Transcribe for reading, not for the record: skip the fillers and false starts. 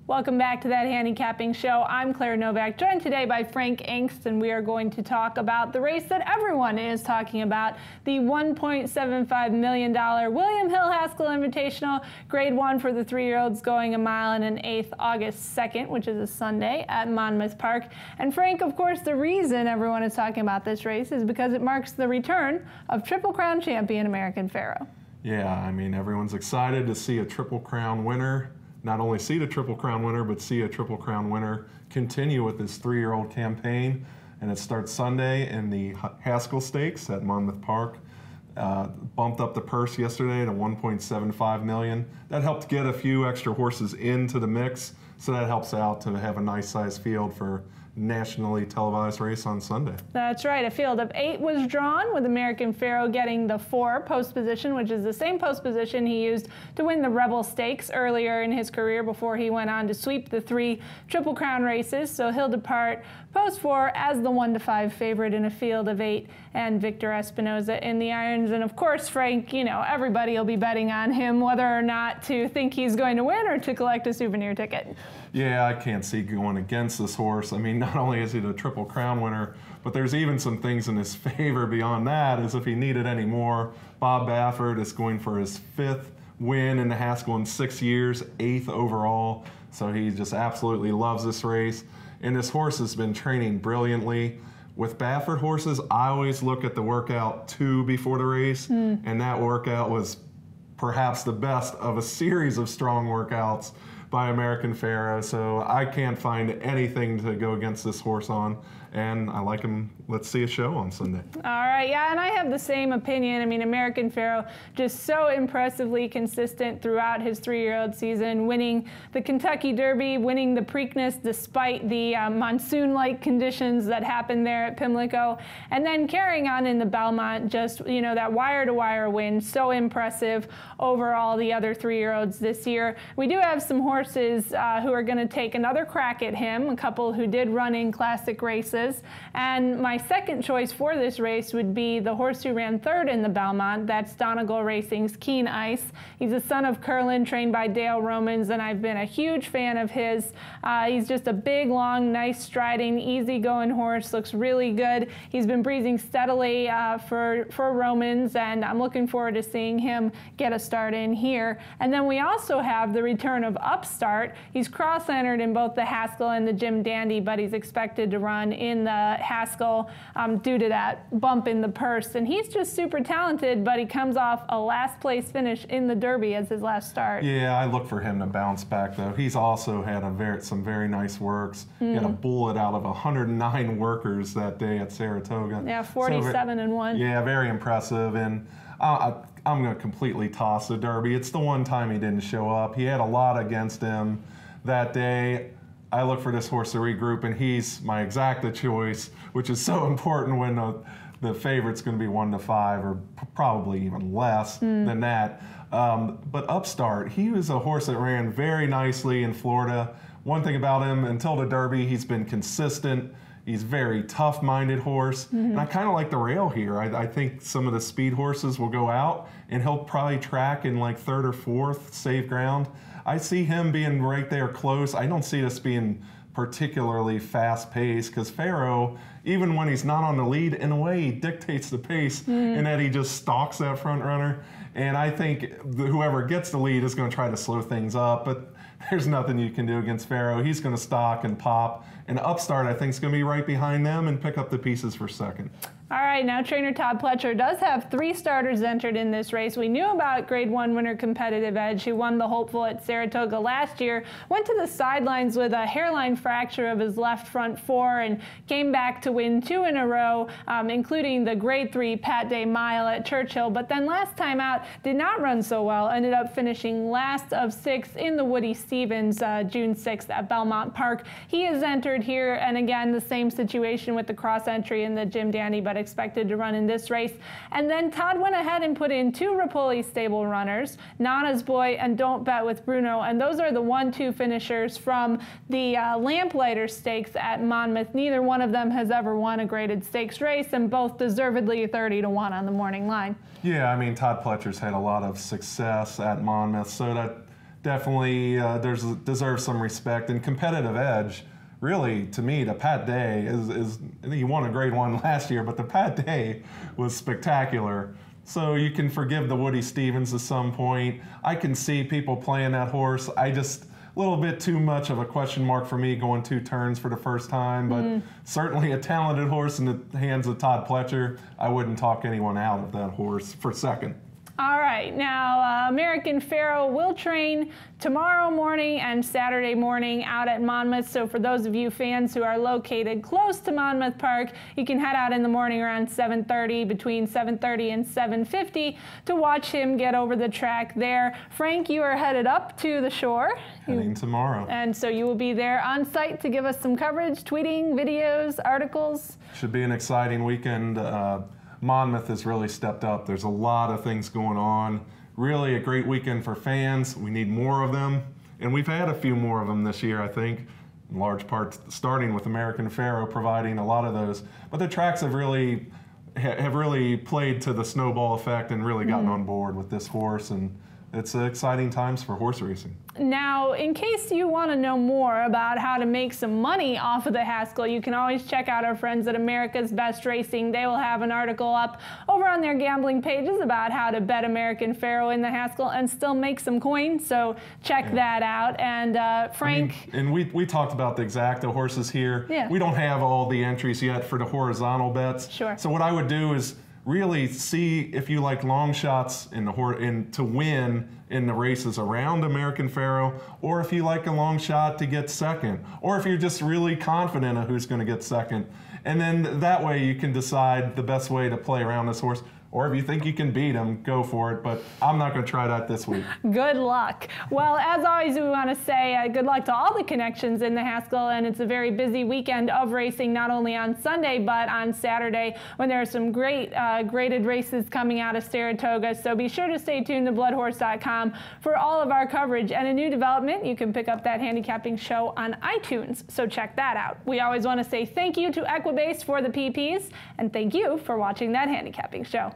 Welcome back to That Handicapping Show. I'm Claire Novak, joined today by Frank Angst, and we are going to talk about the race that everyone is talking about, the $1.75 million William Hill Haskell Invitational, Grade 1 for the 3-year-olds going 1 1/8 August 2nd, which is a Sunday at Monmouth Park. And Frank, of course, the reason everyone is talking about this race is because it marks the return of Triple Crown champion American Pharoah. Yeah, I mean, everyone's excited to see a Triple Crown winner. Not only see the Triple Crown winner, but see a Triple Crown winner continue with this 3-year-old campaign. And it starts Sunday in the Haskell Stakes at Monmouth Park. Bumped up the purse yesterday to $1.75 million. That helped get a few extra horses into the mix, so that helps out to have a nice sized field for nationally televised race on Sunday. That's right. A field of 8 was drawn, with American Pharoah getting the 4 post position, which is the same post position he used to win the Rebel Stakes earlier in his career before he went on to sweep the 3 Triple Crown races. So he'll depart post 4 as the 1-5 favorite in a field of 8, and Victor Espinoza in the irons. And of course, Frank, you know, everybody will be betting on him whether or not to think he's going to win or to collect a souvenir ticket. Yeah, I can't see going against this horse. I mean, not only is he the Triple Crown winner, but there's even some things in his favor beyond that, as if he needed any more. Bob Baffert is going for his 5th win in the Haskell in 6 years, 8th overall. So he just absolutely loves this race. And this horse has been training brilliantly. With Baffert horses, I always look at the workout 2 before the race, and that workout was perhaps the best of a series of strong workouts by American Pharoah, so I can't find anything to go against this horse on, and I like him. Let's see a show on Sunday. All right, yeah, and I have the same opinion. I mean, American Pharoah just so impressively consistent throughout his 3-year-old season, winning the Kentucky Derby, winning the Preakness despite the monsoon-like conditions that happened there at Pimlico, and then carrying on in the Belmont, just, you know, that wire-to-wire win, so impressive over all the other 3-year-olds this year. We do have some horses who are going to take another crack at him, a couple who did run in classic races, and my second choice for this race would be the horse who ran 3rd in the Belmont. That's Donegal Racing's Keen Ice. He's a son of Curlin, trained by Dale Romans, and I've been a huge fan of his. He's just a big, long, nice striding, easy-going horse. Looks really good. He's been breezing steadily for Romans, and I'm looking forward to seeing him get a start in here. And then we also have the return of Upstart. He's cross-entered in both the Haskell and the Jim Dandy, but he's expected to run in the Haskell due to that bump in the purse. And he's just super talented, but he comes off a last place finish in the Derby as his last start. Yeah, I look for him to bounce back, though. He's also had some very nice works. He had a bullet out of 109 workers that day at Saratoga. Yeah, 47 and 1. Yeah, very impressive. And I'm going to completely toss the Derby. It's the one time he didn't show up. He had a lot against him that day. I look for this horse to regroup, and he's my exacta choice, which is so important when the favorite's going to be 1-5, or probably even less than that. But Upstart, he was a horse that ran very nicely in Florida. One thing about him, until the Derby, he's been consistent. He's a very tough-minded horse, and I kind of like the rail here. I think some of the speed horses will go out, and he'll probably track in like 3rd or 4th, save ground. I see him being right there close. I don't see this being particularly fast-paced, because Pharoah, even when he's not on the lead, in a way he dictates the pace in that he just stalks that front runner. And I think whoever gets the lead is going to try to slow things up, but there's nothing you can do against Pharoah. He's going to stalk and pop. And Upstart, I think, is going to be right behind them and pick up the pieces for 2nd. All right, now trainer Todd Pletcher does have 3 starters entered in this race. We knew about Grade 1 winner Competitive Edge, who won the Hopeful at Saratoga last year, went to the sidelines with a hairline fracture of his left front 4, and came back to win 2 in a row, including the Grade 3 Pat Day Mile at Churchill. But then last time out, did not run so well, ended up finishing last of 6 in the Woody Stevens June 6th at Belmont Park. He is entered here, and again, the same situation with the cross entry in the Jim Dandy, but expected to run in this race. And then Todd went ahead and put in 2 Rapoli stable runners, Nana's Boy and Don't Bet with Bruno, and those are the 1-2 finishers from the Lamplighter Stakes at Monmouth. Neither one of them has ever won a graded stakes race, and both deservedly 30-1 on the morning line. Yeah, I mean, Todd Pletcher's had a lot of success at Monmouth, so that definitely deserves some respect and competitive edge. Really, to me, the Pat Day is he won a grade 1 last year, but the Pat Day was spectacular. So you can forgive the Woody Stevens at some point. I can see people playing that horse. A little bit too much of a question mark for me going 2 turns for the first time, but certainly a talented horse in the hands of Todd Pletcher. I wouldn't talk anyone out of that horse for second. All right, now American Pharoah will train tomorrow morning and Saturday morning out at Monmouth. So for those of you fans who are located close to Monmouth Park, you can head out in the morning around 7:30, between 7:30 and 7:50 to watch him get over the track there. Frank, you are headed up to the shore. Heading tomorrow. And so you will be there on site to give us some coverage, tweeting, videos, articles. Should be an exciting weekend. Monmouth has really stepped up. There's a lot of things going on. Really a great weekend for fans. We need more of them. And we've had a few more of them this year, I think, in large part starting with American Pharoah providing a lot of those. But the tracks have really played to the snowball effect and really gotten on board with this horse. And it's exciting times for horse racing. Now, in case you want to know more about how to make some money off of the Haskell, you can always check out our friends at America's Best Racing. They will have an article up over on their gambling pages about how to bet American Pharoah in the Haskell and still make some coin. So check that out. And Frank. And we talked about the exacta horses here. Yeah. We don't have all the entries yet for the horizontal bets. Sure. So what I would do is really see if you like long shots to win in the races around American Pharoah, or if you like a long shot to get second, or if you're just really confident of who's going to get second. And then that way you can decide the best way to play around this horse. Or if you think you can beat him, go for it. But I'm not going to try that this week. Good luck. Well, as always, we want to say good luck to all the connections in the Haskell. And it's a very busy weekend of racing, not only on Sunday, but on Saturday, when there are some great graded races coming out of Saratoga. So be sure to stay tuned to bloodhorse.com for all of our coverage. And a new development, you can pick up that handicapping show on iTunes. So check that out. We always want to say thank you to Equibase for the PPs. And thank you for watching that handicapping show.